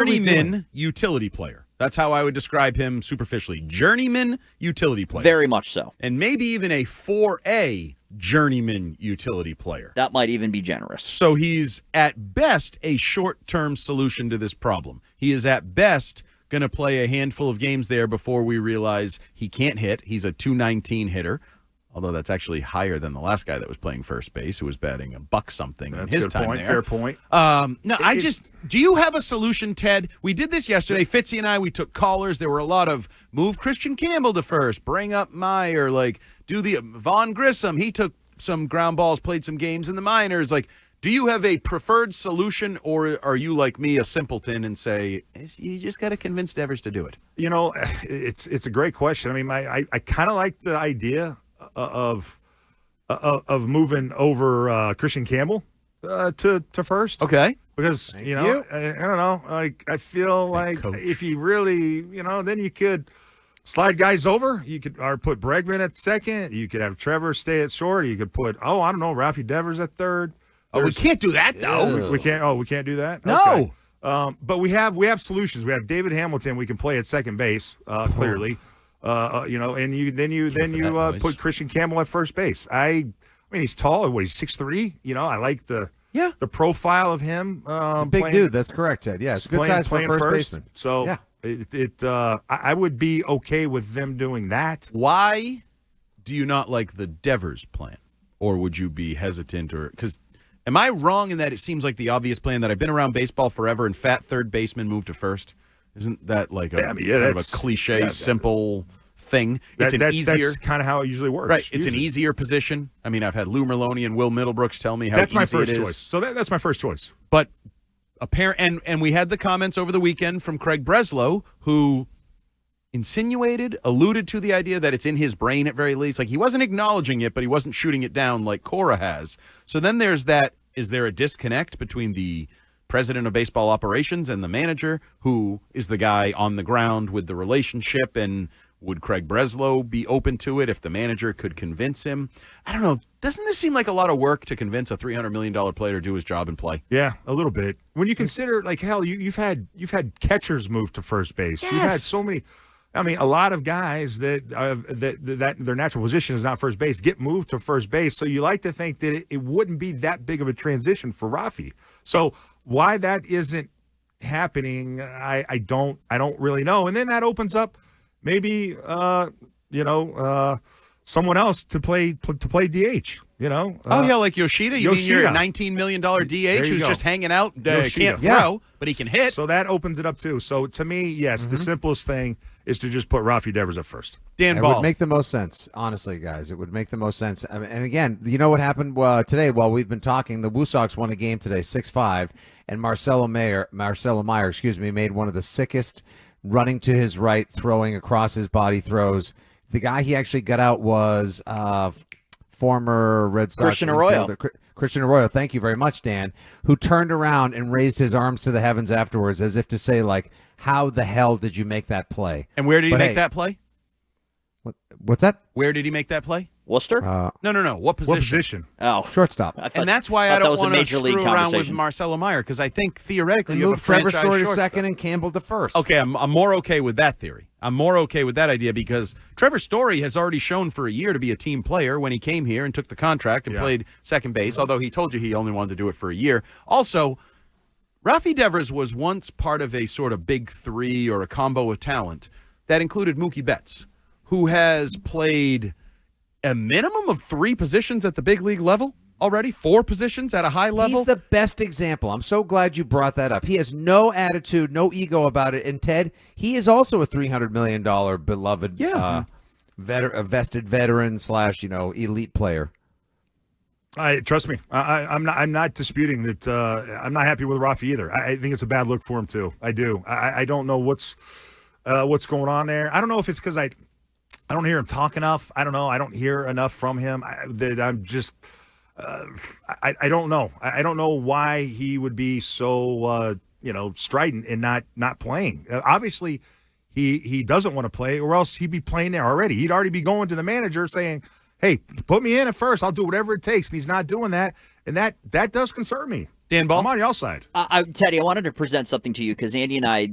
journeyman utility player. That's how I would describe him superficially. Journeyman utility player. Very much so. And maybe even a 4A journeyman utility player. That might even be generous. So he's at best a short-term solution to this problem. He is at best going to play a handful of games there before we realize he can't hit. He's a .219 hitter. Although that's actually higher than the last guy that was playing first base, who was batting $1-something in his time there. Fair point. Do you have a solution, Ted? We did this yesterday. Fitzy and I, we took callers. There were a lot of move Christian Campbell to first, bring up Meyer, do the Vaughn Grissom. He took some ground balls, played some games in the minors. Do you have a preferred solution, or are you like me, a simpleton, and say you just got to convince Devers to do it? It's a great question. I mean, I kind of like the idea of moving over Christian Campbell to first. Okay. Because, I don't know, I feel like if you really, then you could slide guys over. You could put Bregman at second. You could have Trevor stay at short. You could put, Rafael Devers at third. We can't do that, though. We can't. We can't do that? No. Okay. But we have solutions. We have David Hamilton. We can play at second base, clearly. And you put Christian Campbell at first base. I mean, he's tall. He's 6'3". I like the profile of him. Big dude. That's correct, Ted. Yeah, it's a good size for first baseman. So yeah. I would be okay with them doing that. Why do you not like the Devers plan, or would you be hesitant? Or because am I wrong in that it seems like the obvious plan that I've been around baseball forever and fat third baseman move to first? Isn't that like kind of a cliche, simple thing? It's easier. That's kind of how it usually works. Right. It's an easier position. I mean, I've had Lou Merloni and Will Middlebrooks tell me how that's easy my first it is. choice. So that's my first choice. But and we had the comments over the weekend from Craig Breslow, who insinuated, alluded to the idea that it's in his brain at very least. Like, he wasn't acknowledging it, but he wasn't shooting it down like Cora has. So then there's that. Is there a disconnect between the president of baseball operations and the manager, who is the guy on the ground with the relationship? And would Craig Breslow be open to it if the manager could convince him? I don't know. Doesn't this seem like a lot of work to convince a $300 million player to do his job and play? Yeah, a little bit. When you consider, you've had catchers move to first base. Yes. You've had so many. I mean, a lot of guys that their natural position is not first base get moved to first base. So you like to think that it wouldn't be that big of a transition for Rafi. So why that isn't happening, I don't really know. And then that opens up maybe someone else to play DH. Like Yoshida. You mean your $19 million DH who's just hanging out, can't throw, but he can hit. So that opens it up too. So to me, yes, the simplest thing is to just put Rafael Devers at first. It would make the most sense, honestly, guys. It would make the most sense. I mean, and again, you know what happened today while we've been talking? The Woo Sox won a game today, 6-5, and Marcelo Meyer, made one of the sickest running to his right, throwing across his body throws. The guy he actually got out was former Red Sox Christian Arroyo. Christian Arroyo, thank you very much, Dan, who turned around and raised his arms to the heavens afterwards as if to say, how the hell did you make that play? And where did he make that play? What's that? Where did he make that play? Worcester? No. What position? Oh. Shortstop. And that's why I don't want to screw around with Marcelo Meyer, because I think theoretically you have a Trevor franchise Story to shortstop. second and Campbell to first. Okay, I'm more okay with that theory. I'm more okay with that idea because Trevor Story has already shown for a year to be a team player when he came here and took the contract and played second base, although he told you he only wanted to do it for a year. Also, Rafael Devers was once part of a sort of big three or a combo of talent that included Mookie Betts, who has played a minimum of 3 positions at the big league level already, 4 positions at a high level. He's the best example. I'm so glad you brought that up. He has no attitude, no ego about it. And Ted, he is also a $300 million beloved, vested veteran / elite player. Trust me, I'm not disputing that. I'm not happy with Rafi either. I think it's a bad look for him too. I do. I don't know what's going on there. I don't know if it's because I don't hear him talk enough. I don't know. I don't hear enough from him. I'm just. I don't know. I don't know why he would be so strident and not playing. Obviously, he doesn't want to play, or else he'd be playing there already. He'd already be going to the manager saying, "Hey, put me in at first. I'll do whatever it takes." And he's not doing that, and that does concern me. Dan Ball? I'm on y'all's side. Teddy, I wanted to present something to you because Andy and I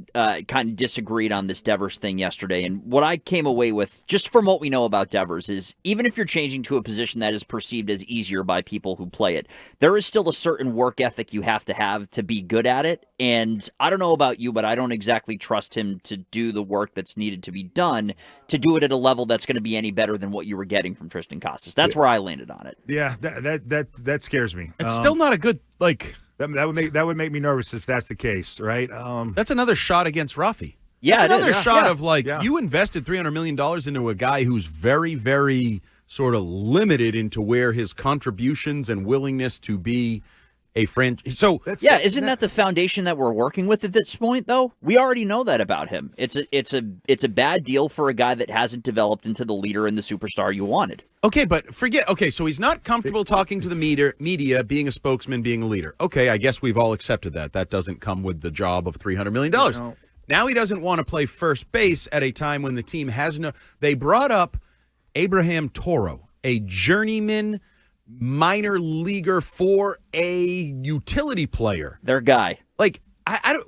kind of disagreed on this Devers thing yesterday. And what I came away with, just from what we know about Devers, is even if you're changing to a position that is perceived as easier by people who play it, there is still a certain work ethic you have to be good at it. And I don't know about you, but I don't exactly trust him to do the work that's needed to be done to do it at a level that's going to be any better than what you were getting from Triston Casas. That's where I landed on it. Yeah, that scares me. It's still not a good, like... That would make me nervous if that's the case, right? That's another shot against Rafi. Yeah, that's another shot of you invested $300 million into a guy who's very, very sort of limited into where his contributions and willingness to be a friend. So isn't that the foundation that we're working with at this point, though? We already know that about him. It's a bad deal for a guy that hasn't developed into the leader and the superstar you wanted. Okay, but forget. Okay, so he's not comfortable talking to the media, being a spokesman, being a leader. Okay, I guess we've all accepted that. That doesn't come with the job of $300 million. No. Now he doesn't want to play first base at a time when the team has no. They brought up Abraham Toro, a journeyman minor leaguer for a utility player. Their guy. Like,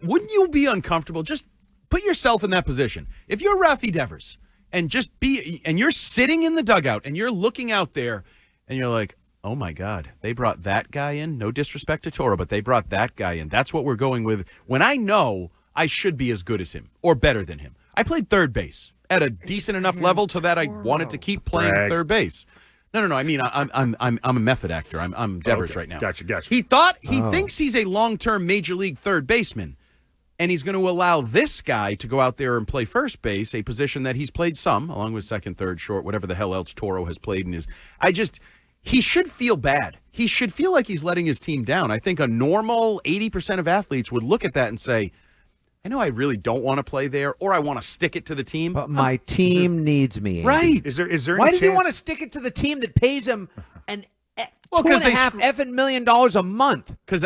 wouldn't you be uncomfortable? Just put yourself in that position. If you're Rafael Devers and you're sitting in the dugout and you're looking out there and you're like, oh my God, they brought that guy in. No disrespect to Toro, but they brought that guy in. That's what we're going with. When I know I should be as good as him or better than him. I played third base at a decent enough level to that I wanted to keep playing third base. No. I mean, I'm a method actor. I'm Devers right now. Gotcha. He thinks he's a long-term major league third baseman, and he's going to allow this guy to go out there and play first base, a position that he's played some, along with second, third, short, whatever the hell else Toro has played in his. He should feel bad. He should feel like he's letting his team down. I think a normal 80% of athletes would look at that and say, I know I really don't want to play there, or I want to stick it to the team. But my team needs me. Andy. Right. Is there Why any does he chance- want to stick it to the team that pays him $2.5 million a month? Because,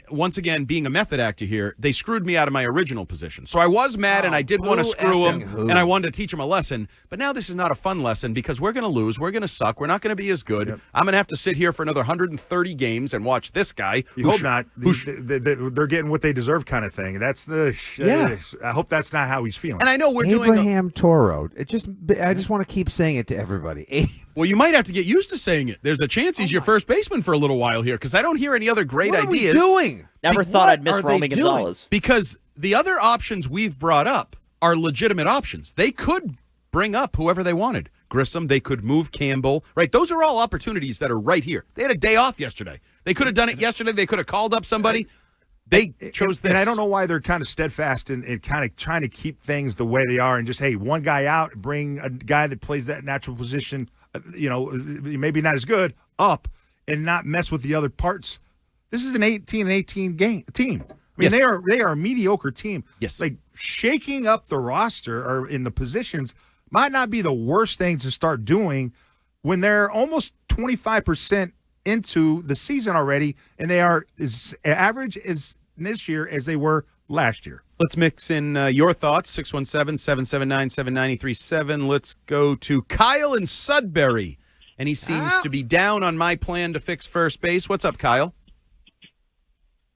once again, being a method actor here, they screwed me out of my original position. So I was mad, and I did want to screw him, and I wanted to teach him a lesson. But now this is not a fun lesson because we're going to lose. We're going to suck. We're not going to be as good. Yep. I'm going to have to sit here for another 130 games and watch this guy. You hope not. They're getting what they deserve kind of thing. That's the I hope that's not how he's feeling. And I know we're doing Abraham Toro. I just want to keep saying it to everybody. Well, you might have to get used to saying it. There's a chance he's your first baseman for a little while here because I don't hear any other great ideas. What are we doing? Never thought I'd miss Romy Gonzalez. Because the other options we've brought up are legitimate options. They could bring up whoever they wanted. Grissom, they could move Campbell. Right? Those are all opportunities that are right here. They had a day off yesterday. They could have done it yesterday. They could have called up somebody. They chose this. And I don't know why they're kind of steadfast in kind of trying to keep things the way they are and just, hey, one guy out, bring a guy that plays that natural position, maybe not as good, up, and not mess with the other parts. This is an 18-18 team. I mean, they are a mediocre team. Yes. Like, shaking up the roster or in the positions might not be the worst thing to start doing when they're almost 25% into the season already, and they are as average as this year as they were last year. Let's mix in your thoughts, 617-779-7937. Let's go to Kyle in Sudbury, and he seems to be down on my plan to fix first base. What's up, Kyle?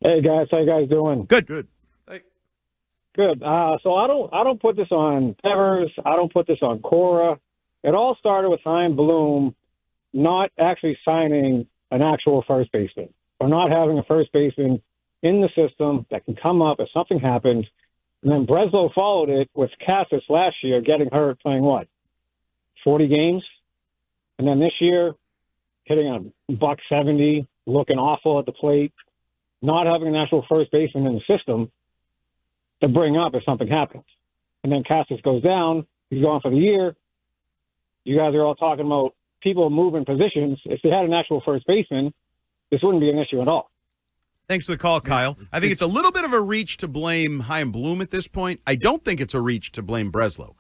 Hey, guys. How you guys doing? Good. Good. So I don't put this on Devers. I don't put this on Cora. It all started with Chaim Bloom not actually signing an actual first baseman or not having a first baseman in the system that can come up if something happens. And then Breslow followed it with Casas last year getting hurt playing 40 games? And then this year hitting a $170, looking awful at the plate, not having an actual first baseman in the system to bring up if something happens. And then Casas goes down. He's gone for the year. You guys are all talking about people moving positions. If they had an actual first baseman, this wouldn't be an issue at all. Thanks for the call, Kyle. I think it's a little bit of a reach to blame Chaim Bloom at this point. I don't think it's a reach to blame Breslow.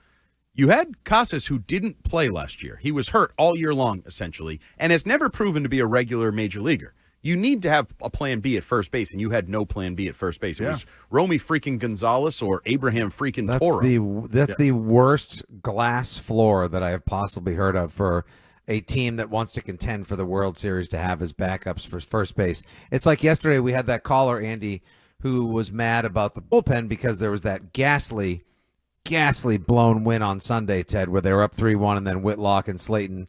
You had Casas, who didn't play last year. He was hurt all year long, essentially, and has never proven to be a regular major leaguer. You need to have a plan B at first base, and you had no plan B at first base. It was Romy freaking Gonzalez or Abraham freaking Toro. That's the worst glass floor that I have possibly heard of for a team that wants to contend for the World Series to have as backups for first base. It's like yesterday we had that caller, Andy, who was mad about the bullpen because there was that ghastly blown win on Sunday, Ted, where they were up 3-1 and then Whitlock and Slayton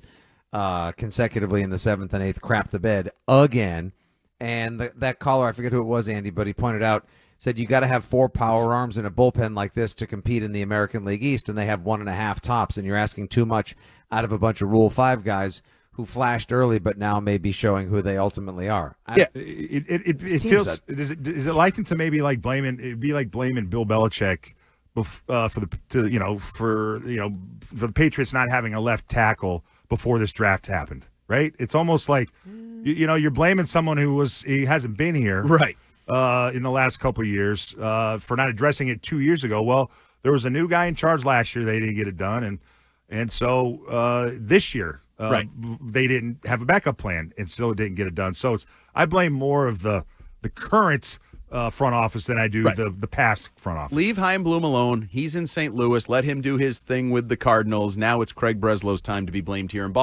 consecutively in the 7th and 8th crapped the bed again. And that caller, I forget who it was, Andy, but he pointed out, said you got to have 4 power arms in a bullpen like this to compete in the American League East, and they have 1.5 tops, and you're asking too much out of a bunch of Rule 5 guys who flashed early but now may be showing who they ultimately are. It feels is it likened to maybe like blaming Bill Belichick for the Patriots not having a left tackle before this draft happened, right? It's almost like you're blaming someone he hasn't been here, right? In the last couple of years for not addressing it 2 years ago. Well, there was a new guy in charge last year. They didn't get it done, and so this year they didn't have a backup plan, and still didn't get it done. So I blame more of the current front office than I do the past front office. Leave Chaim Bloom alone. He's in St. Louis. Let him do his thing with the Cardinals. Now it's Craig Breslow's time to be blamed here in Boston.